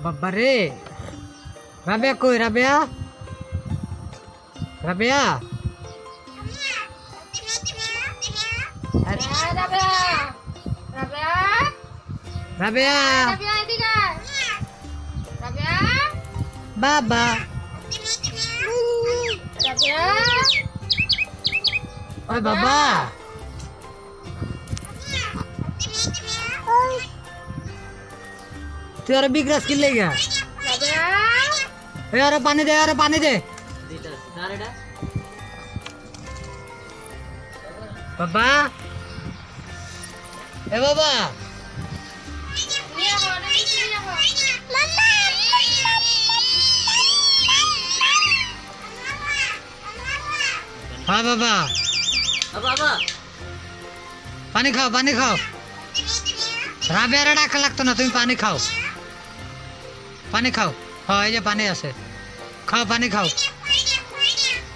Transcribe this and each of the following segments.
বাবা রে রাবেয়া কই রাবেয়া রাবেয়া রাবেয়া বাবা ওই বাবা তুই আর বিগ্রাস কি লেগা ए अरे पानी दे बाबा ए बाबा हाँ बाबा पानी खाओ राबेयारे डाका लागतो ना तुम्ही पानी खाओ हाँ ये पानी आसे खाओ पानी खाओ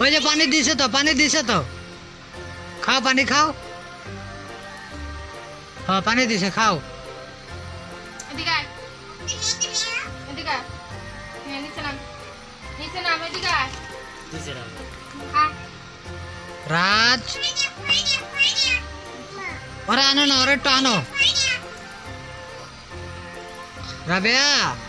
ওই যে পানি দিছে তো খাও পানি খাও হ্যাঁ পানি দিছে খাও রাজ ওরা আনো না ওরা একটু আনো রাবেয়া